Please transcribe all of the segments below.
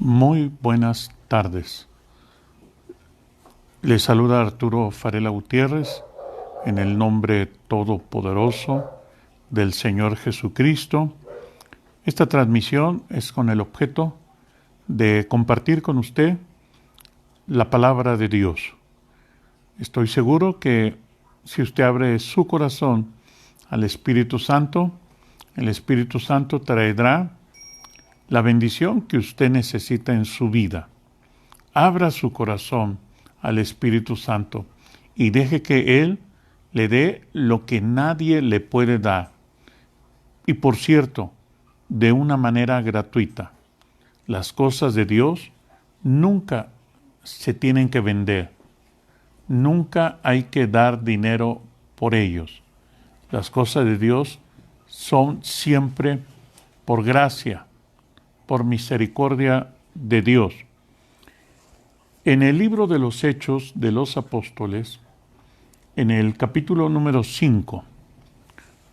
Muy buenas tardes. Les saluda Arturo Farela Gutiérrez en el nombre todopoderoso del Señor Jesucristo. Esta transmisión es con el objeto de compartir con usted la palabra de Dios. Estoy seguro que si usted abre su corazón al Espíritu Santo, el Espíritu Santo traerá la bendición que usted necesita en su vida. Abra su corazón al Espíritu Santo y deje que Él le dé lo que nadie le puede dar. Y por cierto, de una manera gratuita. Las cosas de Dios nunca se tienen que vender. Nunca hay que dar dinero por ellos. Las cosas de Dios son siempre por gracia, por misericordia de Dios. En el libro de los Hechos de los Apóstoles, en el capítulo número 5,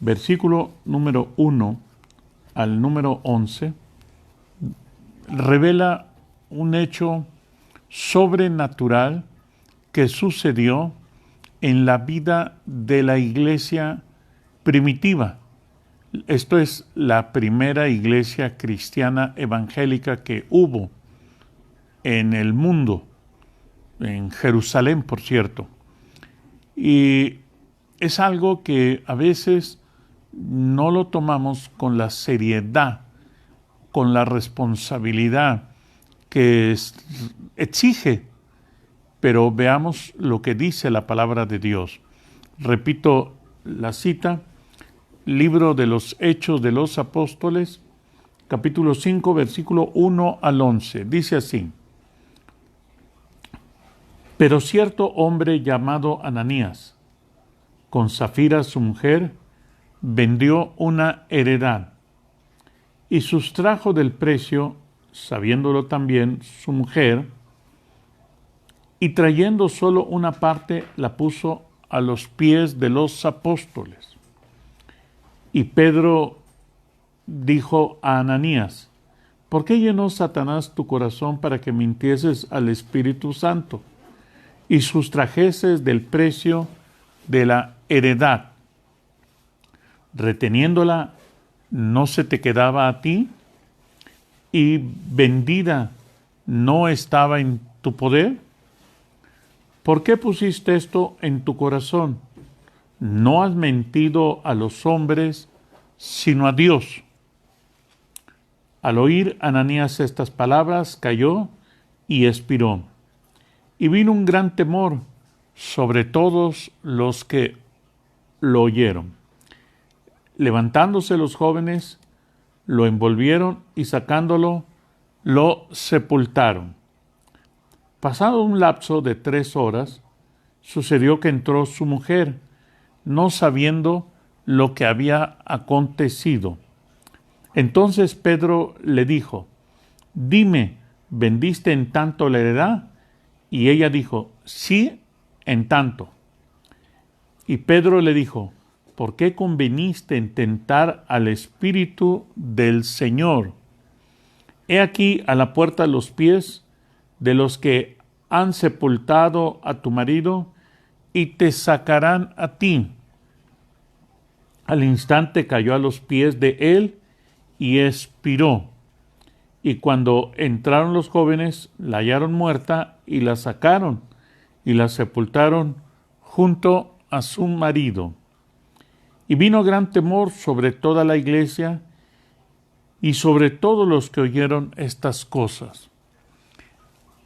versículo número 1 al número 11, revela un hecho sobrenatural que sucedió en la vida de la iglesia primitiva. Esto es la primera iglesia cristiana evangélica que hubo en el mundo, en Jerusalén, por cierto. Y es algo que a veces no lo tomamos con la seriedad, con la responsabilidad que exige. Pero veamos lo que dice la palabra de Dios. Repito la cita. Libro de los Hechos de los Apóstoles, capítulo 5, versículo 1 al 11. Dice así: Pero cierto hombre llamado Ananías, con Safira su mujer, vendió una heredad y sustrajo del precio, sabiéndolo también su mujer, y trayendo solo una parte la puso a los pies de los apóstoles. Y Pedro dijo a Ananías: ¿por qué llenó Satanás tu corazón para que mintieses al Espíritu Santo y sustrajeses del precio de la heredad? Reteniéndola, ¿no se te quedaba a ti? ¿Y vendida no estaba en tu poder? ¿Por qué pusiste esto en tu corazón? No has mentido a los hombres, sino a Dios. Al oír Ananías estas palabras, cayó y expiró. Y vino un gran temor sobre todos los que lo oyeron. Levantándose los jóvenes, lo envolvieron y sacándolo, lo sepultaron. Pasado un lapso de 3 horas, sucedió que entró su mujer, no sabiendo lo que había acontecido. Entonces Pedro le dijo: dime, ¿vendiste en tanto la heredad? Y ella dijo: sí, en tanto. Y Pedro le dijo: ¿por qué conveniste en tentar al Espíritu del Señor? He aquí a la puerta los pies de los que han sepultado a tu marido, y te sacarán a ti. Al instante cayó a los pies de él y expiró. Y cuando entraron los jóvenes, la hallaron muerta y la sacaron y la sepultaron junto a su marido. Y vino gran temor sobre toda la iglesia y sobre todos los que oyeron estas cosas.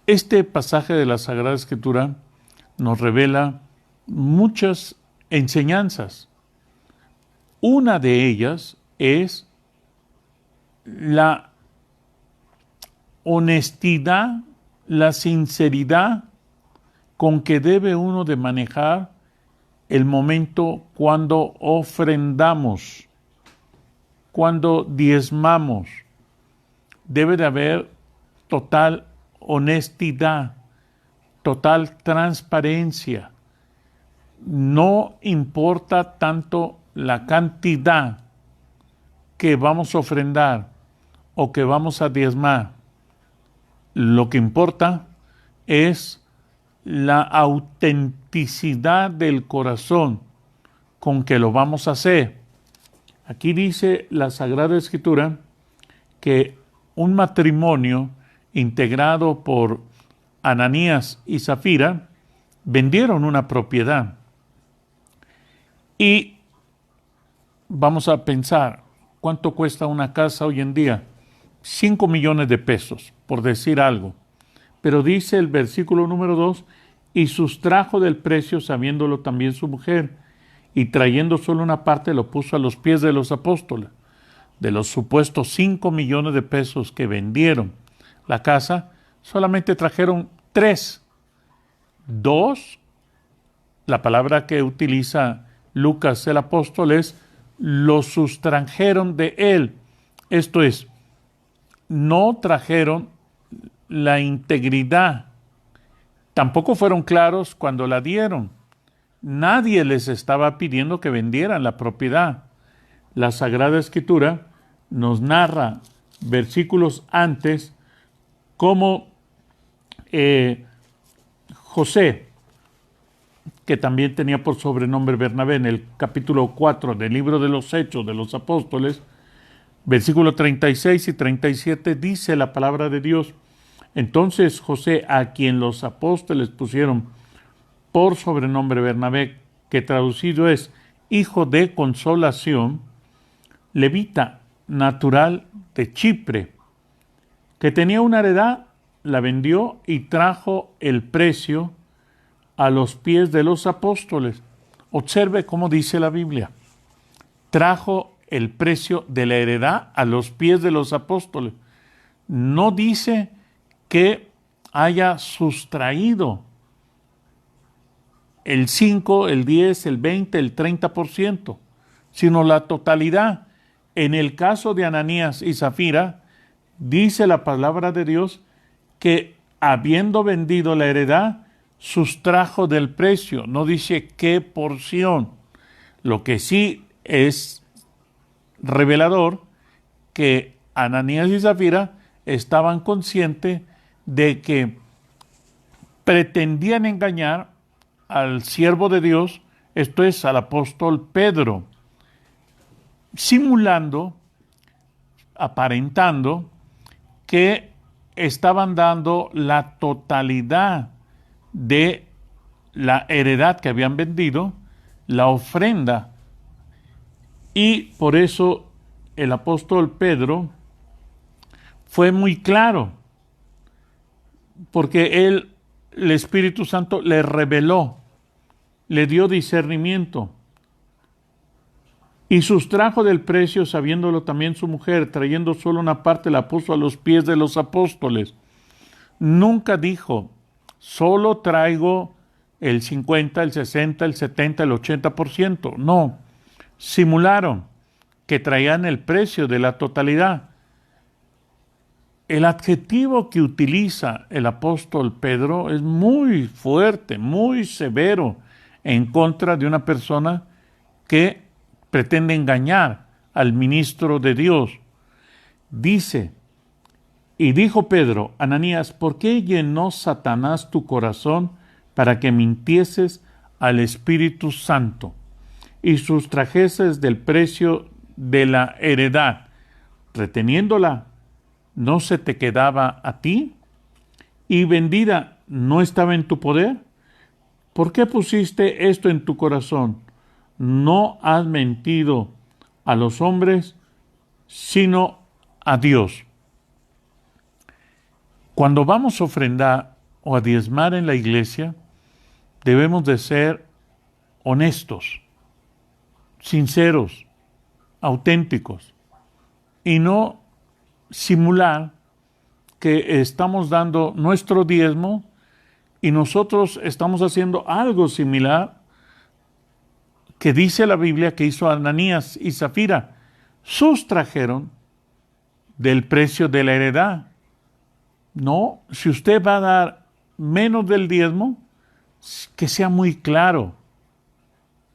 Este pasaje de la Sagrada Escritura nos revela muchas enseñanzas. Una de ellas es la honestidad, la sinceridad con que debe uno de manejar el momento cuando ofrendamos, cuando diezmamos. Debe de haber total honestidad, total transparencia. No importa tanto la cantidad que vamos a ofrendar o que vamos a diezmar. Lo que importa es la autenticidad del corazón con que lo vamos a hacer. Aquí dice la Sagrada Escritura que un matrimonio integrado por Ananías y Zafira vendieron una propiedad. Y vamos a pensar, ¿cuánto cuesta una casa hoy en día? 5 millones de pesos, por decir algo. Pero dice el versículo número 2, y sustrajo del precio sabiéndolo también su mujer, y trayendo solo una parte lo puso a los pies de los apóstoles. De los supuestos 5 millones de pesos que vendieron la casa, solamente trajeron 3. 2, la palabra que utiliza Lucas el apóstol es, lo sustrajeron de él. Esto es, no trajeron la integridad. Tampoco fueron claros cuando la dieron. Nadie les estaba pidiendo que vendieran la propiedad. La Sagrada Escritura nos narra versículos antes cómo José, que también tenía por sobrenombre Bernabé, en el capítulo 4 del libro de los Hechos de los Apóstoles, versículos 36 y 37, dice la palabra de Dios, entonces José, a quien los apóstoles pusieron por sobrenombre Bernabé, que traducido es hijo de consolación, levita, natural de Chipre, que tenía una heredad, la vendió y trajo el precio a los pies de los apóstoles. Observe cómo dice la Biblia. Trajo el precio de la heredad a los pies de los apóstoles. No dice que haya sustraído el 5, el 10, el 20, el 30%, sino la totalidad. En el caso de Ananías y Zafira, dice la palabra de Dios que habiendo vendido la heredad, sustrajo del precio. No dice qué porción. Lo que sí es revelador que Ananías y Zafira estaban conscientes de que pretendían engañar al siervo de Dios, esto es, al apóstol Pedro, simulando, aparentando que estaban dando la totalidad de la heredad que habían vendido, la ofrenda. Y por eso el apóstol Pedro fue muy claro, porque el Espíritu Santo le reveló, le dio discernimiento y sustrajo del precio, sabiéndolo también su mujer, trayendo solo una parte, la puso a los pies de los apóstoles. Nunca dijo, solo traigo el 50, el 60, el 70, el 80%. No, simularon que traían el precio de la totalidad. El adjetivo que utiliza el apóstol Pedro es muy fuerte, muy severo en contra de una persona que pretende engañar al ministro de Dios. Dice, y dijo Pedro, Ananías, ¿por qué llenó Satanás tu corazón para que mintieses al Espíritu Santo y sustrajeses del precio de la heredad, reteniéndola? ¿No se te quedaba a ti? ¿Y vendida no estaba en tu poder? ¿Por qué pusiste esto en tu corazón? No has mentido a los hombres, sino a Dios. Cuando vamos a ofrendar o a diezmar en la iglesia, debemos de ser honestos, sinceros, auténticos, y no simular que estamos dando nuestro diezmo y nosotros estamos haciendo algo similar que dice la Biblia que hizo Ananías y Zafira. Sustrajeron del precio de la heredad. No, si usted va a dar menos del diezmo, que sea muy claro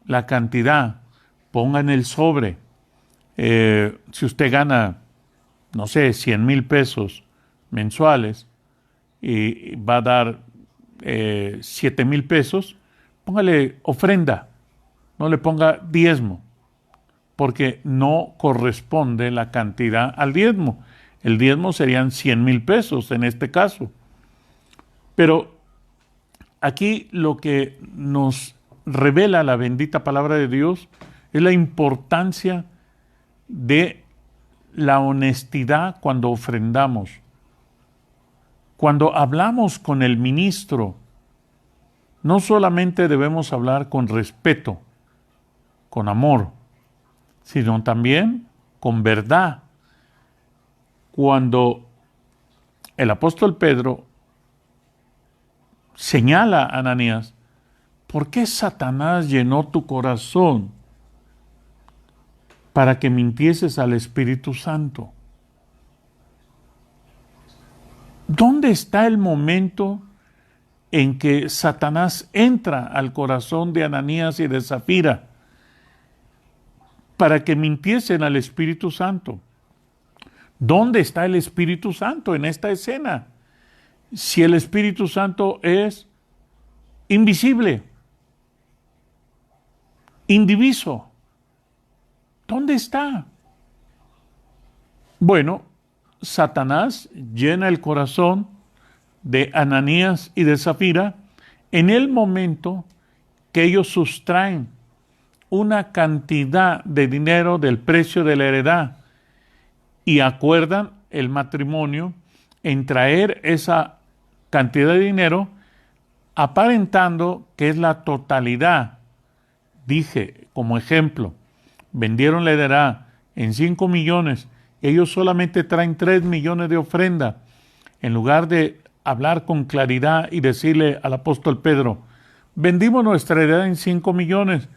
la cantidad. Ponga en el sobre. Si usted gana, no sé, 100,000 pesos mensuales, y va a dar 7,000 pesos, póngale ofrenda, no le ponga diezmo, porque no corresponde la cantidad al diezmo. El diezmo serían 100,000 pesos en este caso. Pero aquí lo que nos revela la bendita palabra de Dios es la importancia de la honestidad cuando ofrendamos. Cuando hablamos con el ministro, no solamente debemos hablar con respeto, con amor, sino también con verdad. Cuando el apóstol Pedro señala a Ananías, ¿por qué Satanás llenó tu corazón para que mintieses al Espíritu Santo? ¿Dónde está el momento en que Satanás entra al corazón de Ananías y de Zafira para que mintiesen al Espíritu Santo? ¿Dónde está el Espíritu Santo en esta escena? Si el Espíritu Santo es invisible, indiviso, ¿dónde está? Bueno, Satanás llena el corazón de Ananías y de Zafira en el momento que ellos sustraen una cantidad de dinero del precio de la heredad y acuerdan el matrimonio en traer esa cantidad de dinero aparentando que es la totalidad. Dije, como ejemplo, vendieron la heredad en 5 millones, ellos solamente traen 3 millones de ofrenda. En lugar de hablar con claridad y decirle al apóstol Pedro, vendimos nuestra heredad en 5 millones,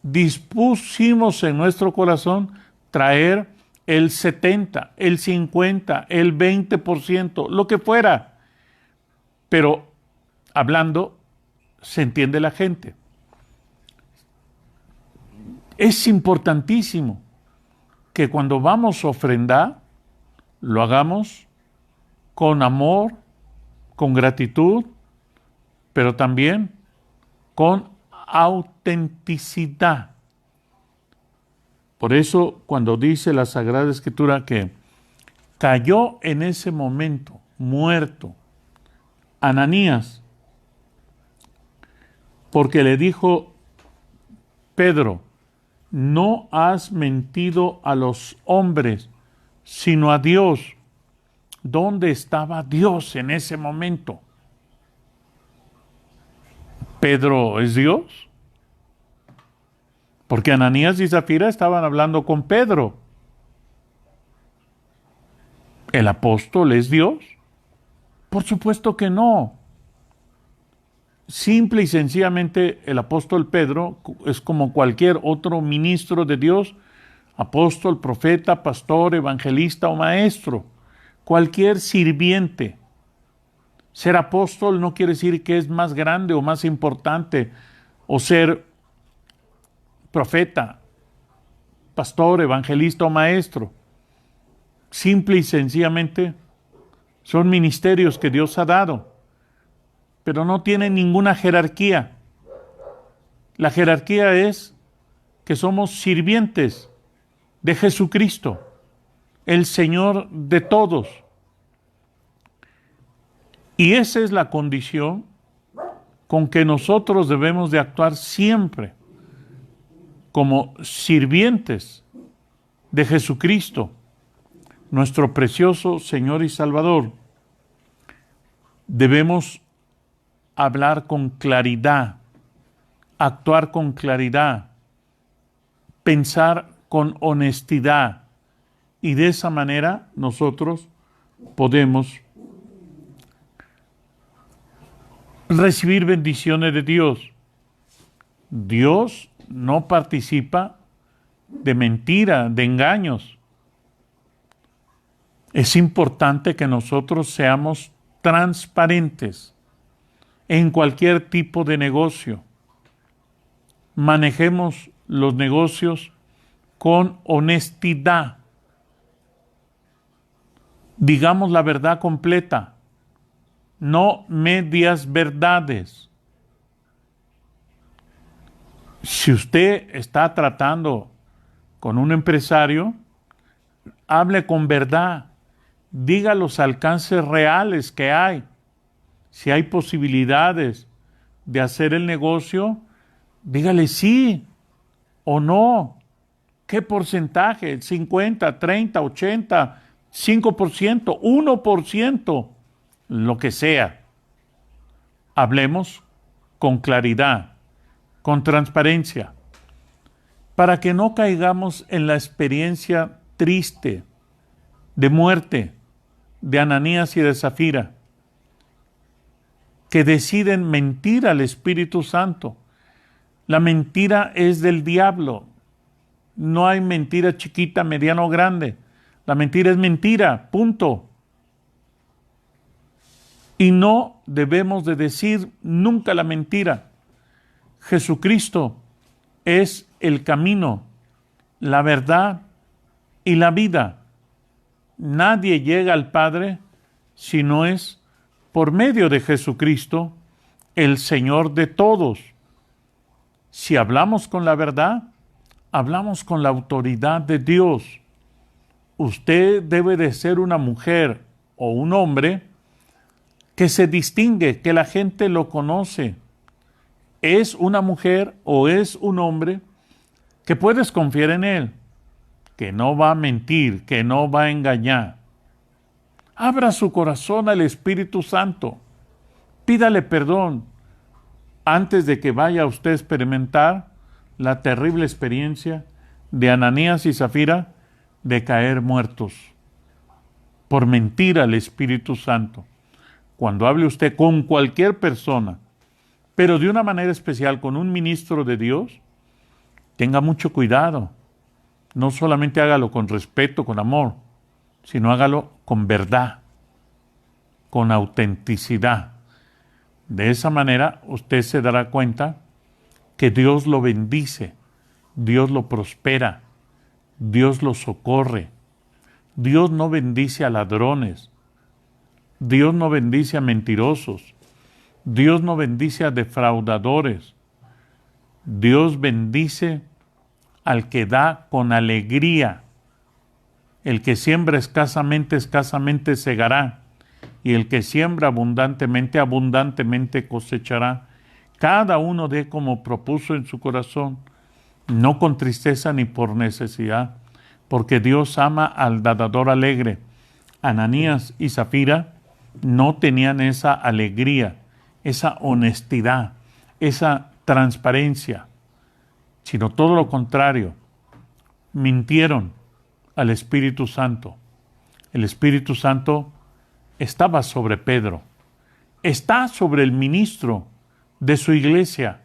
dispusimos en nuestro corazón traer el 70, el 50, el 20%, lo que fuera. Pero hablando, se entiende la gente. Es importantísimo que cuando vamos a ofrendar, lo hagamos con amor, con gratitud, pero también con autenticidad. Por eso, cuando dice la Sagrada Escritura que cayó en ese momento muerto Ananías, porque le dijo Pedro, no has mentido a los hombres, sino a Dios. ¿Dónde estaba Dios en ese momento? ¿Pedro es Dios? Porque Ananías y Zafira estaban hablando con Pedro. ¿El apóstol es Dios? Por supuesto que no. Simple y sencillamente el apóstol Pedro es como cualquier otro ministro de Dios, apóstol, profeta, pastor, evangelista o maestro, cualquier sirviente. Ser apóstol no quiere decir que es más grande o más importante, o ser profeta, pastor, evangelista o maestro. Simple y sencillamente son ministerios que Dios ha dado, pero no tienen ninguna jerarquía. La jerarquía es que somos sirvientes de Jesucristo, el Señor de todos. Y esa es la condición con que nosotros debemos de actuar siempre, como sirvientes de Jesucristo, nuestro precioso Señor y Salvador. Debemos hablar con claridad, actuar con claridad, pensar con honestidad, y de esa manera nosotros podemos recibir bendiciones de Dios. Dios no participa de mentira, de engaños. Es importante que nosotros seamos transparentes en cualquier tipo de negocio. Manejemos los negocios con honestidad. Digamos la verdad completa. no medias verdades. Si usted está tratando con un empresario, hable con verdad, diga los alcances reales que hay. Si hay posibilidades de hacer el negocio, dígale sí o no. ¿Qué porcentaje? 50, 30, 80, 5%, 1%, lo que sea. Hablemos con claridad, con transparencia, para que no caigamos en la experiencia triste de muerte de Ananías y de Zafira, que deciden mentir al Espíritu Santo. La mentira es del diablo. No hay mentira chiquita, mediana o grande. La mentira es mentira, punto. Y no debemos de decir nunca la mentira. Jesucristo es el camino, la verdad y la vida. Nadie llega al Padre si no es por medio de Jesucristo, el Señor de todos. Si hablamos con la verdad, hablamos con la autoridad de Dios. Usted debe de ser una mujer o un hombre que se distingue, que la gente lo conoce. Es una mujer o es un hombre que puedes confiar en él, que no va a mentir, que no va a engañar. Abra su corazón al Espíritu Santo. Pídale perdón antes de que vaya usted a experimentar la terrible experiencia de Ananías y Zafira de caer muertos por mentir al Espíritu Santo. Cuando hable usted con cualquier persona, pero de una manera especial con un ministro de Dios, tenga mucho cuidado. No solamente hágalo con respeto, con amor, sino hágalo con verdad, con autenticidad. De esa manera usted se dará cuenta que Dios lo bendice, Dios lo prospera, Dios lo socorre. Dios no bendice a ladrones, Dios no bendice a mentirosos, Dios no bendice a defraudadores. Dios bendice al que da con alegría. El que siembra escasamente, escasamente segará, y el que siembra abundantemente, abundantemente cosechará. Cada uno dé como propuso en su corazón, no con tristeza ni por necesidad, porque Dios ama al dador alegre. Ananías y Zafira no tenían esa alegría, esa honestidad, esa transparencia, sino todo lo contrario. Mintieron al Espíritu Santo. El Espíritu Santo estaba sobre Pedro, está sobre el ministro de su iglesia.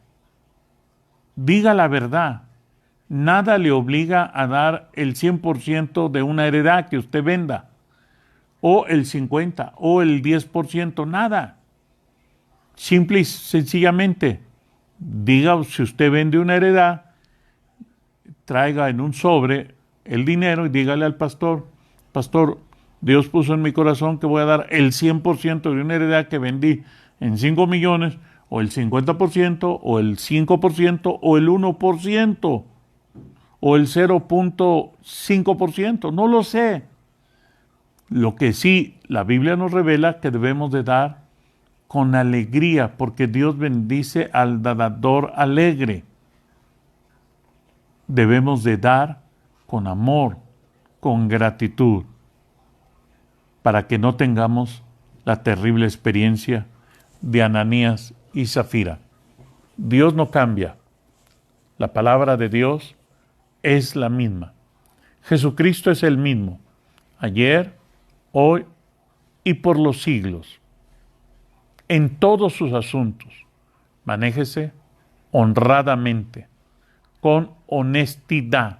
Diga la verdad. Nada le obliga a dar el 100% de una heredad que usted venda, o el 50%, o el 10%, nada. Simple y sencillamente, diga, si usted vende una heredad, traiga en un sobre el dinero y dígale al pastor, pastor, Dios puso en mi corazón que voy a dar el 100% de una heredad que vendí en 5 millones, o el 50%, o el 5%, o el 1%, o el 0.5%, no lo sé. Lo que sí, la Biblia nos revela que debemos de dar con alegría, porque Dios bendice al dador alegre. Debemos de dar con amor, con gratitud, para que no tengamos la terrible experiencia de Ananías y Zafira. Dios no cambia. La palabra de Dios es la misma. Jesucristo es el mismo, ayer, hoy y por los siglos. En todos sus asuntos, manéjese honradamente, con honestidad.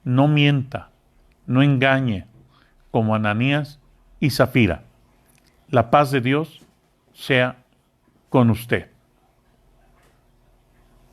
No mienta, no engañe, como Ananías y Zafira. La paz de Dios sea con usted.